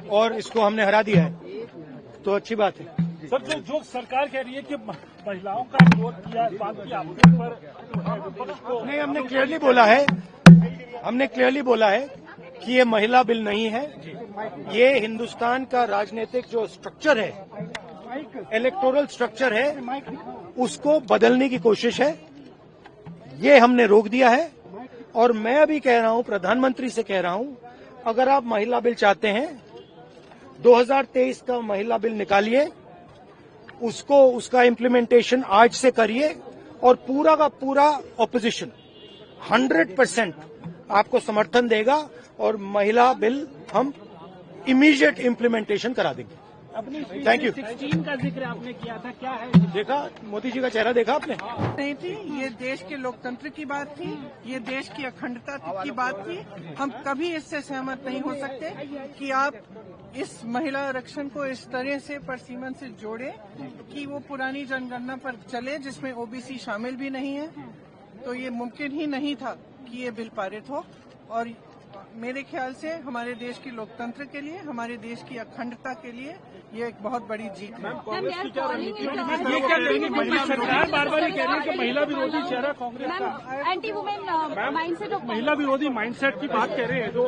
और इसको हमने हरा दिया है, तो अच्छी बात है। सर, जो सरकार कह रही है कि महिलाओं का विरोध किया, इस बात की आपके पर नहीं, हमने क्लियरली बोला है कि ये महिला बिल नहीं है। ये हिंदुस्तान का राजनीतिक जो स्ट्रक्चर है, इलेक्टोरल स्ट्रक्चर है, उसको बदलने की कोशिश है। ये हमने रोक दिया है। और मैं अभी कह रहा हूं, प्रधानमंत्री से कह रहा हूं, अगर आप महिला बिल चाहते हैं, 2023 का महिला बिल निकालिए, उसका इम्प्लीमेंटेशन आज से करिए, और पूरा का पूरा ऑपोजिशन 100% आपको समर्थन देगा, और महिला बिल हम इमीडिएट इम्प्लीमेंटेशन करा देंगे। Thank you. 16 का जिक्र आपने किया था, क्या है? देखा मोदी जी का चेहरा, देखा आपने? नहीं थी, ये देश के लोकतंत्र की बात थी, ये देश की अखंडता की बात थी। हम कभी इससे सहमत नहीं हो सकते कि आप इस महिला आरक्षण को इस तरह से परसीमन से जोड़े कि वो पुरानी जनगणना पर चले, जिसमें ओबीसी शामिल भी नहीं है। तो ये मुमकिन ही नहीं था कि ये बिल पारित हो, और मेरे ख्याल से हमारे देश की लोकतंत्र के लिए, हमारे देश की अखंडता के लिए ये एक बहुत बड़ी जीत है। कांग्रेस की क्या रणनीति है? ये क्या कहेंगे? महिला सरकार बार-बार ये कह रही है कि महिला विरोधी चेहरा कांग्रेस का, एंटी वुमेन माइंडसेट ऑफ महिला विरोधी माइंडसेट की बात कह रहे हैं, जो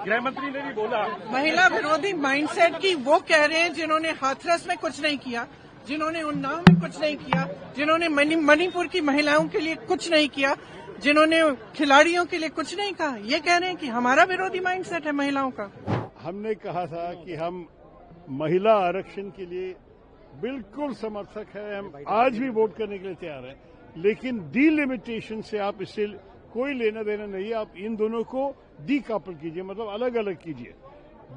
गृह मंत्री ने भी बोला। महिला विरोधी माइंडसेट की वो कह रहे हैं जिन्होंने हाथरस में कुछ नहीं किया, जिन्होंने उन्नाव में कुछ नहीं किया, जिन्होंने मणिपुर की महिलाओं के लिए कुछ नहीं किया, जिन्होंने खिलाड़ियों के लिए कुछ नहीं कहा। ये कह रहे हैं कि हमारा विरोधी माइंडसेट है महिलाओं का। हमने कहा था कि हम महिला आरक्षण के लिए बिल्कुल समर्थक है, हम आज भी वोट करने के लिए तैयार हैं, लेकिन डीलिमिटेशन से आप इससे कोई लेना देना नहीं है। आप इन दोनों को डीकपल कीजिए, मतलब अलग अलग कीजिए।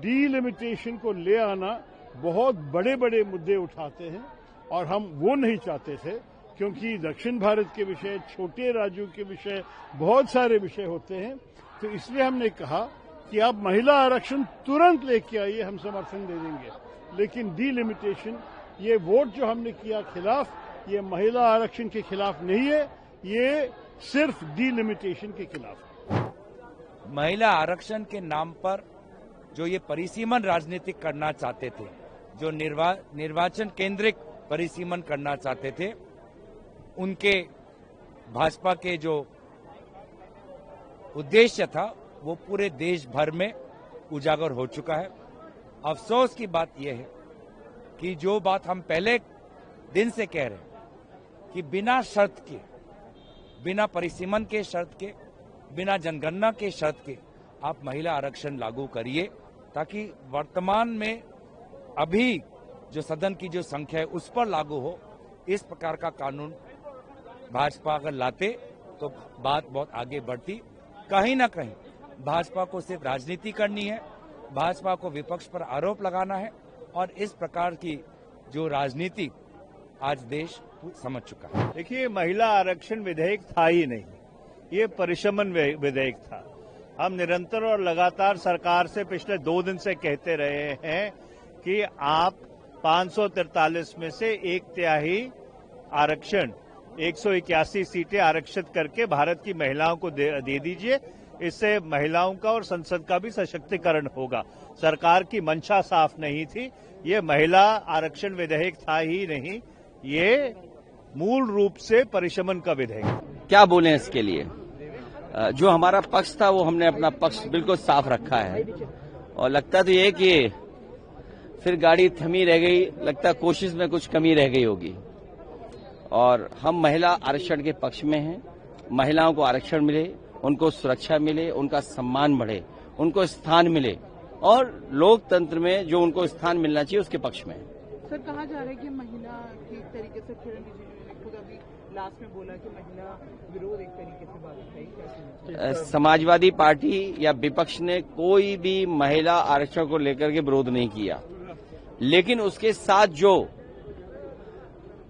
डीलिमिटेशन को ले आना बहुत बड़े बड़े मुद्दे उठाते हैं, और हम वो नहीं चाहते थे, क्योंकि दक्षिण भारत के विषय, छोटे राज्यों के विषय, बहुत सारे विषय होते हैं। तो इसलिए हमने कहा कि आप महिला आरक्षण तुरंत लेके आइए, हम समर्थन दे देंगे, लेकिन डीलिमिटेशन, ये वोट जो हमने किया खिलाफ, ये महिला आरक्षण के खिलाफ नहीं है, ये सिर्फ डीलिमिटेशन के खिलाफ है। महिला आरक्षण के नाम पर जो ये परिसीमन राजनीति करना चाहते थे, जो निर्वाचन केंद्रिक परिसीमन करना चाहते थे, उनके भाजपा के जो उद्देश्य था वो पूरे देश भर में उजागर हो चुका है। अफसोस की बात यह है कि जो बात हम पहले दिन से कह रहे हैं कि बिना शर्त के, बिना परिसीमन के शर्त के, बिना जनगणना के शर्त के आप महिला आरक्षण लागू करिए, ताकि वर्तमान में अभी जो सदन की जो संख्या है उस पर लागू हो। इस प्रकार का कानून भाजपा अगर लाते तो बात बहुत आगे बढ़ती। कहीं ना कहीं भाजपा को सिर्फ राजनीति करनी है, भाजपा को विपक्ष पर आरोप लगाना है, और इस प्रकार की जो राजनीति आज देश समझ चुका है। देखिए, महिला आरक्षण विधेयक था ही नहीं, ये परिशमन विधेयक था। हम निरंतर और लगातार सरकार से पिछले 2 दिन से कहते रहे हैं कि आप 543 में से 1/3 आरक्षण, 181 सीटें आरक्षित करके भारत की महिलाओं को दे दीजिए। इससे महिलाओं का और संसद का भी सशक्तिकरण होगा। सरकार की मंशा साफ नहीं थी। ये महिला आरक्षण विधेयक था ही नहीं, ये मूल रूप से परिशमन का विधेयक। क्या बोले इसके लिए? जो हमारा पक्ष था वो हमने अपना पक्ष बिल्कुल साफ रखा है, और लगता तो ये कि फिर गाड़ी थमी रह गई, लगता कोशिश में कुछ कमी रह गई होगी। और हम महिला आरक्षण के पक्ष में हैं। महिलाओं को आरक्षण मिले, उनको सुरक्षा मिले, उनका सम्मान बढ़े, उनको स्थान मिले, और लोकतंत्र में जो उनको स्थान मिलना चाहिए उसके पक्ष में। सर, कहा जा रहा है कि महिला एक तरीके से किरण रिजिजू ने खुद अभी लास्ट में बोला कि महिला विरोध एक तरीके से बात है। समाजवादी पार्टी या विपक्ष ने कोई भी महिला आरक्षण को लेकर के विरोध नहीं किया, लेकिन उसके साथ जो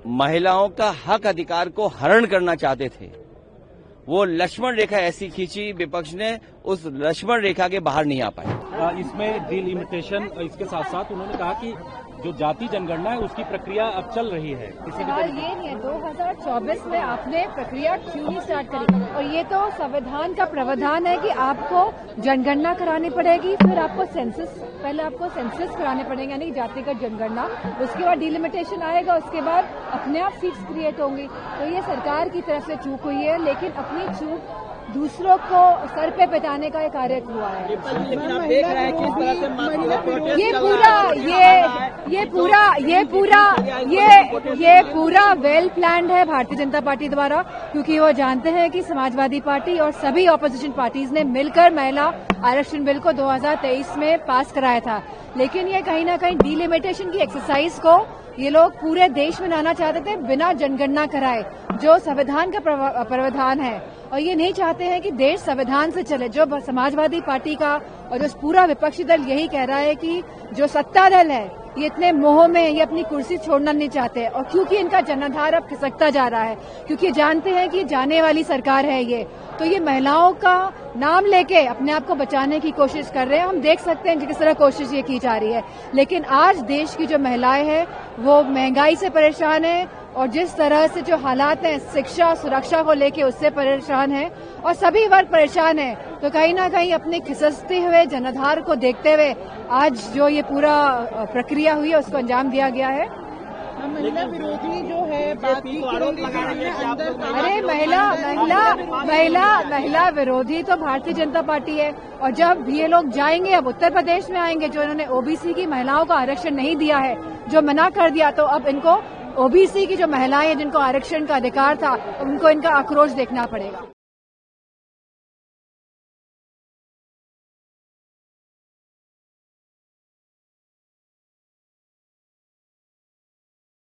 महिलाओं का हक अधिकार को हरण करना चाहते थे, वो लक्ष्मण रेखा ऐसी खींची विपक्ष ने, उस लक्ष्मण रेखा के बाहर नहीं आ पाए। इसमें डिलिमिटेशन, इसके साथ साथ उन्होंने कहा कि जो जाति जनगणना है उसकी प्रक्रिया अब चल रही है। सवाल ये नहीं है 2024 में आपने प्रक्रिया क्यों नहीं स्टार्ट करी, और ये तो संविधान का प्रावधान है कि आपको जनगणना करानी पड़ेगी, फिर आपको सेंसस पहले आपको सेंसस कराने पड़ेंगे, यानी जातिगत जनगणना, उसके बाद डिलिमिटेशन आएगा, उसके बाद अपने आप सीट्स क्रिएट होंगी। तो ये सरकार की तरफ से चूक हुई है, लेकिन अपनी चूक दूसरों को सर पे पिटाने का एक कार्य हुआ है। लेकिन आप देख रहे हैं किस तरह से ये पूरा वेल प्लान्ड है भारतीय जनता पार्टी द्वारा, क्योंकि वो जानते हैं कि समाजवादी पार्टी और सभी ऑपोजिशन पार्टीज ने मिलकर महिला आरक्षण बिल को 2023 में पास कराया था। लेकिन ये कहीं ना कहीं डिलिमिटेशन की एक्सरसाइज को ये लोग पूरे देश में लाना चाहते थे बिना जनगणना कराए, जो संविधान का प्रावधान है। और ये नहीं चाहते हैं कि देश संविधान से चले। जो समाजवादी पार्टी का और जो पूरा विपक्षी दल यही कह रहा है कि जो सत्ता दल है ये इतने मोह में ये अपनी कुर्सी छोड़ना नहीं चाहते, और क्योंकि इनका जनाधार अब खिसकता जा रहा है, क्योंकि जानते हैं कि जाने वाली सरकार है ये, तो ये महिलाओं का नाम लेके अपने आप को बचाने की कोशिश कर रहे हैं। हम देख सकते हैं किस तरह कोशिश ये की जा रही है। लेकिन आज देश की जो महिलाएं हैं वो महंगाई से परेशान है, और जिस तरह से जो हालात हैं शिक्षा सुरक्षा को लेके उससे परेशान है, और सभी वर्ग परेशान है। तो कहीं ना कहीं अपने खिसकते हुए जनाधार को देखते हुए आज जो ये पूरा प्रक्रिया हुई है उसको अंजाम दिया गया है। महिला विरोधी जो है बात की अरे महिला विरोधी तो भारतीय जनता पार्टी है। और जब ये लोग जाएंगे, अब उत्तर प्रदेश में आएंगे, जो इन्होंने ओबीसी की महिलाओं को आरक्षण नहीं दिया है, जो मना कर दिया, तो अब इनको ओबीसी की जो महिलाएं जिनको आरक्षण का अधिकार था उनको इनका आक्रोश देखना पड़ेगा।